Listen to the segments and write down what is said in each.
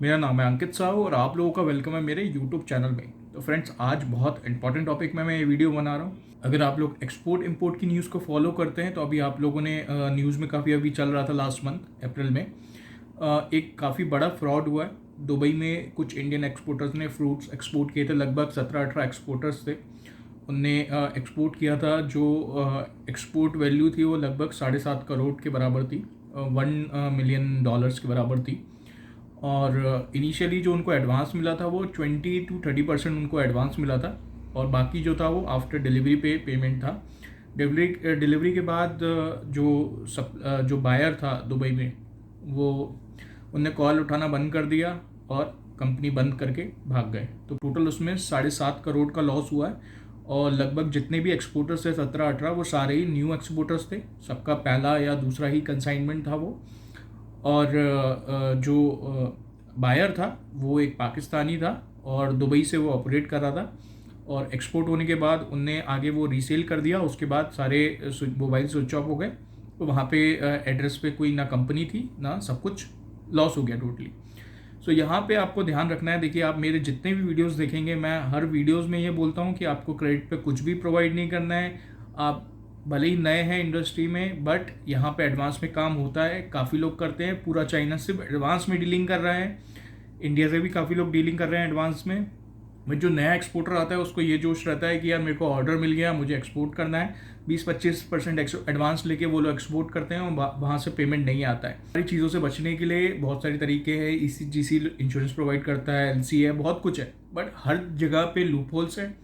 मेरा नाम है अंकित साहू और आप लोगों का वेलकम है मेरे यूट्यूब चैनल में। तो फ्रेंड्स, आज बहुत इंपॉर्टेंट टॉपिक में मैं ये वीडियो बना रहा हूँ। अगर आप लोग एक्सपोर्ट इंपोर्ट की न्यूज़ को फॉलो करते हैं तो अभी आप लोगों ने न्यूज़ में काफ़ी अभी चल रहा था लास्ट मंथ अप्रैल में एक काफ़ी बड़ा फ्रॉड हुआ है। दुबई में कुछ इंडियन एक्सपोर्टर्स ने फ्रूट्स एक्सपोर्ट किए थे। लगभग 17-18 एक्सपोर्टर्स थे। उनने एक्सपोर्ट किया था। जो एक्सपोर्ट वैल्यू थी वो लगभग 7.5 करोड़ के बराबर थी, $1 मिलियन के बराबर थी। और इनिशियली जो उनको एडवांस मिला था वो 20 to 30% उनको एडवांस मिला था और बाकी जो था वो आफ्टर डिलीवरी पे पेमेंट था। डिलीवरी के बाद जो बायर था दुबई में, वो उनने कॉल उठाना बंद कर दिया और कंपनी बंद करके भाग गए। तो टोटल उसमें 7.5 करोड़ का लॉस हुआ है। और लगभग जितने भी एक्सपोर्टर्स थे 17-18, वो सारे ही न्यू एक्सपोर्टर्स थे। सबका पहला या दूसरा ही कंसाइनमेंट था वो। और जो बायर था वो एक पाकिस्तानी था और दुबई से वो ऑपरेट कर रहा था। और एक्सपोर्ट होने के बाद उनने आगे वो रीसेल कर दिया। उसके बाद सारे मोबाइल स्विच ऑफ हो गए। तो वहाँ पे एड्रेस पे कोई ना कंपनी थी ना, सब कुछ लॉस हो गया टोटली। सो यहाँ पे आपको ध्यान रखना है। देखिए, आप मेरे जितने भी वीडियोस देखेंगे, मैं हर वीडियोस में ये बोलता हूँ कि आपको क्रेडिट पे कुछ भी प्रोवाइड नहीं करना है। आप भले ही नए हैं इंडस्ट्री में, बट यहाँ पे एडवांस में काम होता है। काफ़ी लोग करते हैं। पूरा चाइना सिर्फ एडवांस में डीलिंग कर रहा है। इंडिया से भी काफ़ी लोग डीलिंग कर रहे हैं एडवांस में। बट जो नया एक्सपोर्टर आता है उसको ये जोश रहता है कि यार मेरे को ऑर्डर मिल गया, मुझे एक्सपोर्ट करना है। 20-25% एडवांस लेके वो लोग एक्सपोर्ट करते हैं और वहाँ से पेमेंट नहीं आता है। सारी चीज़ों से बचने के लिए बहुत सारे तरीके हैं। ECGC इंश्योरेंस प्रोवाइड करता है, LC है, बहुत कुछ है। बट हर जगह पे लूप होल्स है।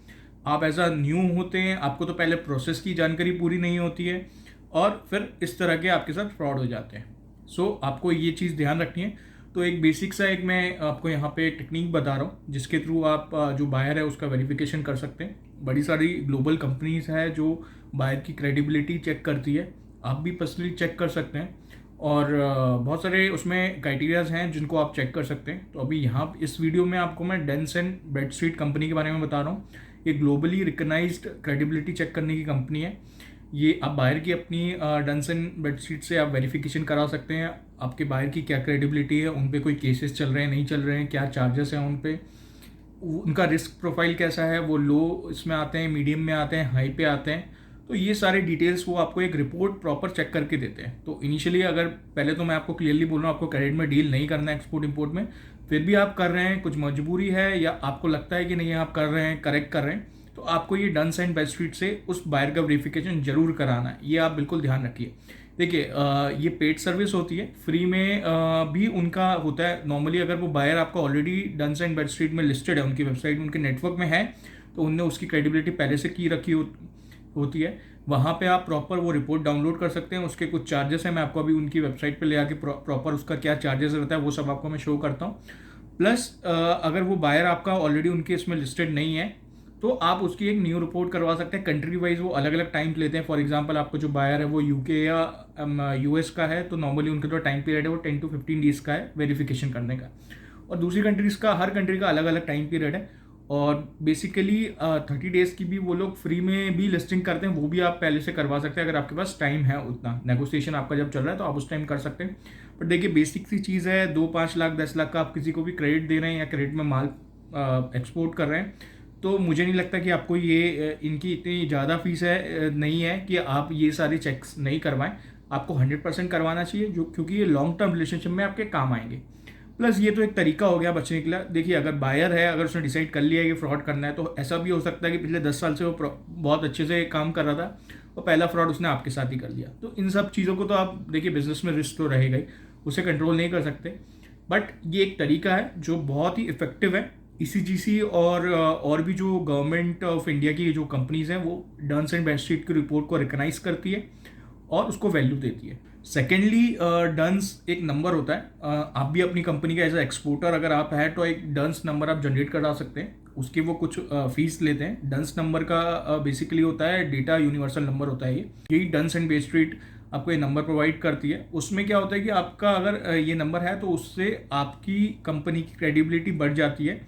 आप एज अ न्यू होते हैं, आपको तो पहले प्रोसेस की जानकारी पूरी नहीं होती है और फिर इस तरह के आपके साथ फ्रॉड हो जाते हैं। सो आपको ये चीज़ ध्यान रखनी है। तो एक बेसिक सा एक मैं आपको यहाँ पे टेक्निक बता रहा हूँ जिसके थ्रू आप जो बायर है उसका वेरिफिकेशन कर सकते हैं। बड़ी सारी ग्लोबल कंपनीज है जो बायर की क्रेडिबिलिटी चेक करती है। आप भी पर्सनली चेक कर सकते हैं और बहुत सारे उसमें क्राइटेरियाज हैं जिनको आप चेक कर सकते हैं। तो अभी यहाँ इस वीडियो में आपको मैं डेंस एंड ब्रेडस्ट्रीट कंपनी के बारे में बता रहा हूँ। ये ग्लोबली रिकग्नाइज्ड क्रेडिबिलिटी चेक करने की कंपनी है। ये आप बायर की अपनी डंस एंड ब्रेडस्ट्रीट से आप वेरिफिकेशन करा सकते हैं आपके बायर की क्या क्रेडिबिलिटी है, उन पे कोई केसेस चल रहे हैं नहीं चल रहे हैं, क्या चार्जेस हैं उन पे, उनका रिस्क प्रोफाइल कैसा है, वो लो इसमें आते हैं, मीडियम में आते हैं, हाई पे आते हैं। तो ये सारे डिटेल्स वो आपको एक रिपोर्ट प्रॉपर चेक करके देते हैं। तो इनिशियली अगर पहले तो मैं आपको क्लियरली बोल रहा हूँ आपको क्रेडिट में डील नहीं करना है एक्सपोर्ट इंपोर्ट में, फिर भी आप कर रहे हैं, कुछ मजबूरी है या आपको लगता है कि नहीं आप कर रहे हैं, करेक्ट कर रहे हैं, तो आपको ये डंस एंड ब्रेडस्ट्रीट से उस बायर का वेरिफिकेशन जरूर कराना है। ये आप बिल्कुल ध्यान रखिए। देखिए, ये पेड सर्विस होती है, फ्री में भी उनका होता है। नॉर्मली अगर वो बायर आपका ऑलरेडी डंस एंड ब्रेडस्ट्रीट में लिस्टेड है, उनकी वेबसाइट उनके नेटवर्क में है, तो उनने उसकी क्रेडिबिलिटी पहले से की रखी होती है। वहाँ पे आप प्रॉपर वो रिपोर्ट डाउनलोड कर सकते हैं। उसके कुछ चार्जेस हैं, मैं आपको अभी उनकी वेबसाइट पे ले आके प्रॉपर उसका क्या चार्जेस रहता है वो सब आपको मैं शो करता हूँ। प्लस अगर वो बायर आपका ऑलरेडी उनके इसमें लिस्टेड नहीं है तो आप उसकी एक न्यू रिपोर्ट करवा सकते हैं। कंट्री वाइज वो अलग अलग टाइम लेते हैं। फॉर एग्जांपल आपको जो बायर है वो यूके या यूएस का है, तो नॉर्मली उनका जो टाइम पीरियड है वो 10 to 15 डेज का है वेरिफिकेशन करने का। और दूसरी कंट्रीज़ का, हर कंट्री का अलग अलग टाइम पीरियड है। और बेसिकली 30 डेज़ की भी वो लोग फ्री में भी लिस्टिंग करते हैं, वो भी आप पहले से करवा सकते हैं अगर आपके पास टाइम है उतना। नेगोशिएशन आपका जब चल रहा है तो आप उस टाइम कर सकते हैं। बट देखिए, बेसिक सी चीज़ है, 2-5 लाख 10 लाख का आप किसी को भी क्रेडिट दे रहे हैं या क्रेडिट में माल एक्सपोर्ट कर रहे हैं, तो मुझे नहीं लगता कि आपको ये इनकी इतनी ज़्यादा फीस है नहीं है कि आप ये सारी चेक्स नहीं करवाएं। आपको 100% करवाना चाहिए, जो क्योंकि ये लॉन्ग टर्म रिलेशनशिप में आपके काम आएंगे। प्लस ये तो एक तरीका हो गया बचने के लिए। देखिए, अगर बायर है, अगर उसने डिसाइड कर लिया है कि फ्रॉड करना है, तो ऐसा भी हो सकता है कि पिछले 10 साल से वो बहुत अच्छे से काम कर रहा था और पहला फ्रॉड उसने आपके साथ ही कर लिया। तो इन सब चीज़ों को तो आप देखिए, बिजनेस में रिस्क तो रहेगा ही, उसे कंट्रोल नहीं कर सकते। बट ये एक तरीका है जो बहुत ही इफेक्टिव है। ECGC और भी जो गवर्नमेंट ऑफ इंडिया की जो कंपनीज हैं वो डंस एंड ब्रेडस्ट्रीट की रिपोर्ट को रिकग्नाइज करती है और उसको वैल्यू देती है। सेकेंडली, डंस एक नंबर होता है। आप भी अपनी कंपनी का एज ए एक्सपोर्टर अगर आप है तो एक डंस नंबर आप जनरेट करा सकते हैं। उसकी वो कुछ फीस लेते हैं। डंस नंबर का बेसिकली होता है डेटा यूनिवर्सल नंबर होता है। यही डंस एंड ब्रेडस्ट्रीट आपको ये नंबर प्रोवाइड करती है। उसमें क्या होता है कि आपका अगर ये नंबर है तो उससे आपकी कंपनी की क्रेडिबिलिटी बढ़ जाती है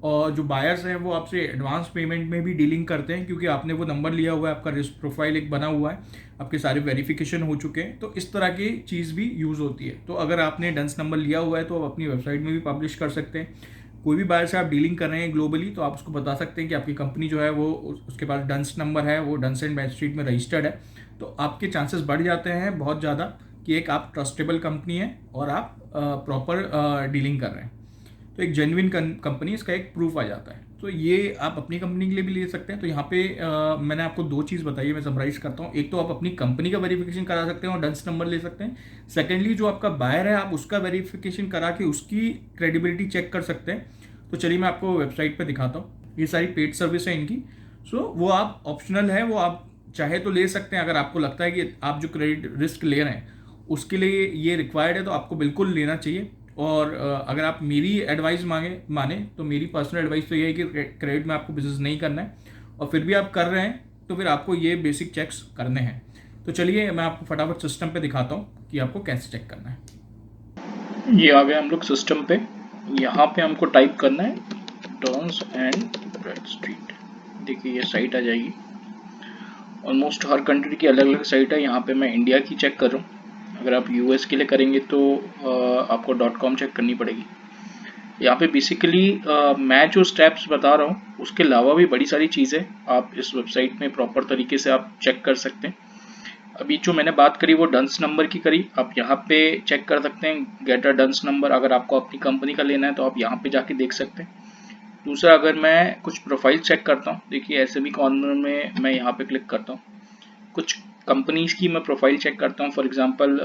और जो बायर्स हैं वो आपसे एडवांस पेमेंट में भी डीलिंग करते हैं, क्योंकि आपने वो नंबर लिया हुआ है, आपका रिस्क प्रोफाइल एक बना हुआ है, आपके सारे वेरिफिकेशन हो चुके हैं, तो इस तरह की चीज़ भी यूज़ होती है। तो अगर आपने डंस नंबर लिया हुआ है तो आप अपनी वेबसाइट में भी पब्लिश कर सकते हैं। कोई भी बायर से आप डीलिंग कर रहे हैं ग्लोबली, तो आप उसको बता सकते हैं कि आपकी कंपनी जो है वो उसके पास डंस नंबर है, वो डंस एंड ब्रैडस्ट्रीट में रजिस्टर्ड है। तो आपके चांसेस बढ़ जाते हैं बहुत ज़्यादा कि एक आप ट्रस्टेबल कंपनी है और आप प्रॉपर डीलिंग कर रहे हैं। तो एक जेन्युइन कंपनी, इसका एक प्रूफ आ जाता है। तो ये आप अपनी कंपनी के लिए भी ले सकते हैं। तो यहाँ पे मैंने आपको दो चीज़ बताई है, मैं समराइज करता हूँ। एक तो आप अपनी कंपनी का वेरिफिकेशन करा सकते हैं और डंस नंबर ले सकते हैं। सेकेंडली, जो आपका बायर है आप उसका वेरिफिकेशन करा के उसकी क्रेडिबिलिटी चेक कर सकते हैं। तो चलिए मैं आपको वेबसाइट पे दिखाता हूँ। ये सारी पेड सर्विस है इनकी। सो वो आप ऑप्शनल है, वो आप चाहे तो ले सकते हैं। अगर आपको लगता है कि आप जो क्रेडिट रिस्क ले रहे हैं उसके लिए ये रिक्वायर्ड है तो आपको बिल्कुल लेना चाहिए। और अगर आप मेरी एडवाइस माने तो मेरी पर्सनल एडवाइस तो ये है कि क्रेडिट में आपको बिजनेस नहीं करना है, और फिर भी आप कर रहे हैं तो फिर आपको ये बेसिक चेक्स करने हैं। तो चलिए मैं आपको फटाफट सिस्टम पे दिखाता हूँ कि आपको कैसे चेक करना है। ये आ गया हम लोग सिस्टम पे। यहाँ पे हमको टाइप करना है डॉन्स एंड ब्रैडस्ट्रीट। देखिए ये साइट आ जाएगी। ऑलमोस्ट हर कंट्री की अलग अलग साइट है। यहाँ पे मैं इंडिया की चेक कर रहा हूँ। अगर आप यूएस के लिए करेंगे तो आपको .com चेक करनी पड़ेगी। यहाँ पे बेसिकली मैं जो स्टेप्स बता रहा हूँ उसके अलावा भी बड़ी सारी चीज़ें आप इस वेबसाइट में प्रॉपर तरीके से आप चेक कर सकते हैं। अभी जो मैंने बात करी वो डंस नंबर की करी। आप यहाँ पे चेक कर सकते हैं गेट अ डंस नंबर। अगर आपको अपनी कंपनी का लेना है तो आप यहाँ पे जाके देख सकते हैं। दूसरा, अगर मैं कुछ प्रोफाइल चेक करता हूँ, देखिए ऐसे भी कॉर्नर में मैं यहाँ पे क्लिक करता हूँ, कुछ कंपनीज की मैं प्रोफाइल चेक करता हूँ। फॉर एग्जांपल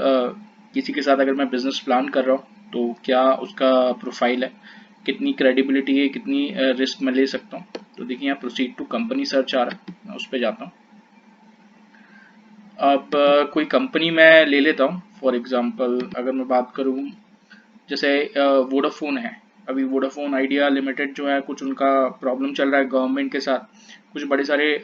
किसी के साथ अगर मैं बिजनेस प्लान कर रहा हूँ तो क्या उसका प्रोफाइल है, कितनी क्रेडिबिलिटी है, कितनी रिस्क मैं ले सकता हूँ। तो देखिए यहाँ प्रोसीड टू कंपनी सर्च आ रहा है, मैं उस पर जाता हूँ। अब कोई कंपनी मैं ले लेता हूँ। फॉर एग्जांपल अगर मैं बात करूँ, जैसे वोडाफोन है। अभी वोडाफोन आइडिया लिमिटेड जो है, कुछ उनका प्रॉब्लम चल रहा है गवर्नमेंट के साथ। कुछ बड़े सारे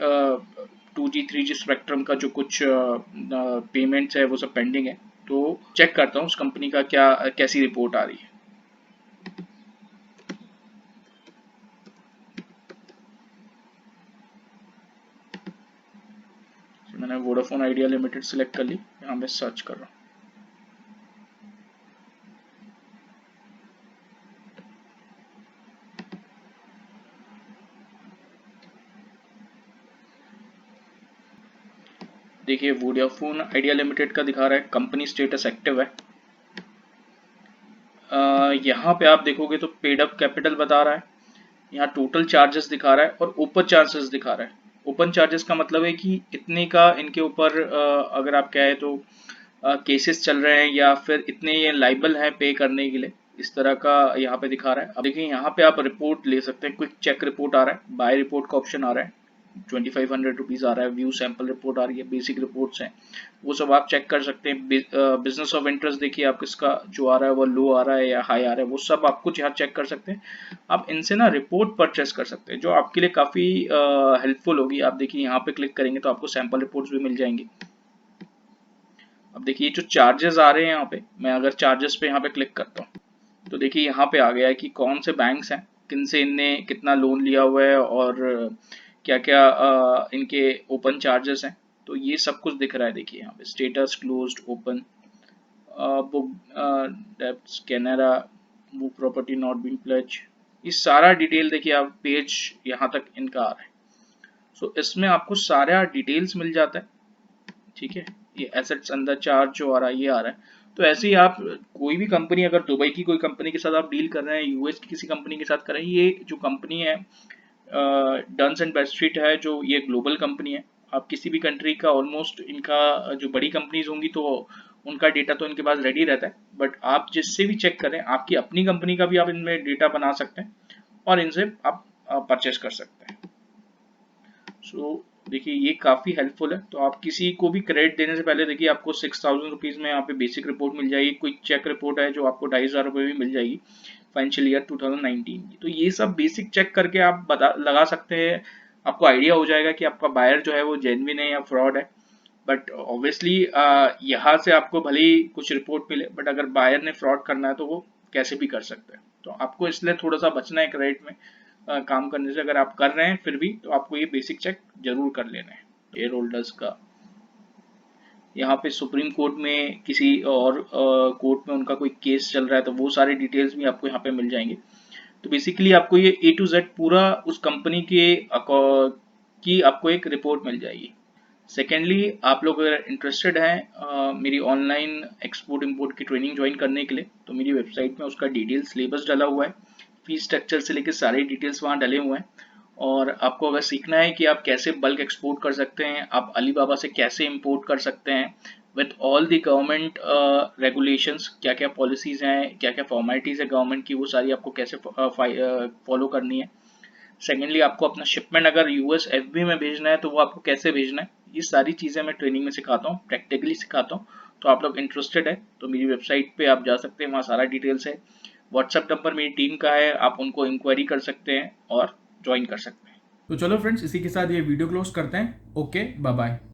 2G 3G स्पेक्ट्रम का जो कुछ पेमेंट्स है वो सब पेंडिंग है। तो चेक करता हूँ उस कंपनी का क्या कैसी रिपोर्ट आ रही है। तो मैंने वोडाफोन आइडिया लिमिटेड सेलेक्ट कर ली, यहाँ पे सर्च कर रहा हूँ। देखिए वोडाफोन आइडिया लिमिटेड का दिखा रहा है कंपनी स्टेटस एक्टिव है। यहाँ पे आप देखोगे तो पेड अप कैपिटल बता रहा है, यहाँ टोटल चार्जेस दिखा रहा है और ओपन चार्जेस दिखा रहा है। ओपन चार्जेस का मतलब है कि इतने का इनके ऊपर अगर आप कहें तो केसेस चल रहे हैं या फिर इतने ये लाइबल हैं पे करने के लिए, इस तरह का यहाँ पे दिखा रहा है। अब देखिए यहाँ पे आप रिपोर्ट ले सकते हैं। क्विक चेक रिपोर्ट आ रहा है, बाय रिपोर्ट का ऑप्शन आ रहा है, 2500 रुपीज़ आ रहा है, व्यू सैंपल रिपोर्ट आ रही है, बेसिक रिपोर्ट्स हैं वो सब आप चेक कर सकते हैं। बिजनेस ऑफ इंटरेस्ट देखिए आप किसका जो आ रहा है वो लो आ रहा है या हाई आ रहा है, वो सब आप कुछ यहाँ चेक कर सकते हैं। आप इनसे ना रिपोर्ट परचेस कर सकते हैं जो आपके लिए काफ़ी हेल्पफुल होगी। आप देखिए यहाँ पे क्लिक करेंगे तो आपको सैंपल रिपोर्ट्स भी मिल जाएंगी। अब देखिए जो चार्जेस आ रहे हैं यहाँ पे, मैं अगर चार्जेस पे यहाँ पे क्लिक करता हूँ तो देखिए यहाँ पे आ गया है कि कौन से बैंक्स हैं, किन से इनने कितना लोन लिया हुआ है और क्या क्या इनके ओपन चार्जेस हैं। तो ये सब कुछ दिख रहा है। देखिए यहाँ पे status closed, open book debts, Canara, book property not being pledge, ये सारा डिटेल देखिए आप पेज यहाँ तक इनका आ रहा है। सो इसमें आपको सारा डिटेल्स मिल जाता है। ठीक है, ये एसेट्स अंडर चार्ज जो आ रहा है ये आ रहा है। तो ऐसे ही आप कोई भी कंपनी, अगर दुबई की कोई कंपनी के साथ आप डील कर रहे हैं, यूएस की किसी कंपनी के साथ कर रहे हैं, ये जो कंपनी है डन्स एंड ब्रैडस्ट्रीट है, जो ये ग्लोबल कंपनी है। आप किसी भी कंट्री का ऑलमोस्ट इनका जो बड़ी कंपनीज होंगी तो उनका डेटा तो इनके पास रेडी रहता है, बट आप जिससे भी चेक करें आपकी अपनी कंपनी का भी आप इनमें डेटा बना सकते हैं और इनसे आप परचेस कर सकते हैं। सो देखिए ये काफ़ी हेल्पफुल है। तो आप किसी को भी क्रेडिट देने से पहले देखिए आपको 6000 रुपीज़ में यहाँ पे बेसिक रिपोर्ट मिल जाएगी। क्विक चेक रिपोर्ट है जो आपको 2500 रुपये में मिल जाएगी फाइनेंशियल ईयर 2019 की। तो ये सब बेसिक चेक करके आप बता लगा सकते हैं, आपको आइडिया हो जाएगा कि आपका बायर जो है वो जेन्युइन है या फ्रॉड है। बट ऑब्वियसली यहाँ से आपको भले ही कुछ रिपोर्ट मिले, बट अगर बायर ने फ्रॉड करना है तो वो कैसे भी कर सकते हैं। तो आपको इसलिए थोड़ा सा बचना है क्रेडिट में। काम करने से अगर आप कर रहे हैं फिर भी, तो आपको ये बेसिक चेक जरूर कर लेना है शेयर होल्डर्स का। यहाँ पे सुप्रीम कोर्ट में किसी और कोर्ट में उनका कोई केस चल रहा है तो वो सारे डिटेल्स भी आपको यहाँ पे मिल जाएंगे। तो बेसिकली आपको ये ए टू जेड पूरा उस कंपनी के की आपको एक रिपोर्ट मिल जाएगी। सेकेंडली, आप लोग अगर इंटरेस्टेड हैं मेरी ऑनलाइन एक्सपोर्ट इंपोर्ट की ट्रेनिंग ज्वाइन करने के लिए, तो मेरी वेबसाइट में उसका डिटेल सिलेबस डाला हुआ है, फीस स्ट्रक्चर से लेकर सारे डिटेल्स वहाँ डले हुए हैं। और आपको अगर सीखना है कि आप कैसे बल्क एक्सपोर्ट कर सकते हैं, आप अलीबाबा से कैसे इंपोर्ट कर सकते हैं with all the government regulations, क्या क्या पॉलिसीज़ हैं, क्या क्या फॉर्मेलिटीज़ है गवर्नमेंट की, वो सारी आपको कैसे फॉलो करनी है। सेकेंडली, आपको अपना शिपमेंट अगर यूएस एफबी में भेजना है तो वो आपको कैसे भेजना है, ये सारी चीज़ें मैं ट्रेनिंग में सिखाता हूँ, प्रैक्टिकली सिखाता हूँ। तो आप लोग इंटरेस्टेड है तो मेरी वेबसाइट पे आप जा सकते हैं, वहाँ सारा डिटेल्स है। व्हाट्सएप नंबर मेरी टीम का है, आप उनको इंक्वायरी कर सकते हैं और ज्वाइन कर सकते हैं। तो चलो फ्रेंड्स, इसी के साथ ये वीडियो क्लोज करते हैं। Okay, bye bye.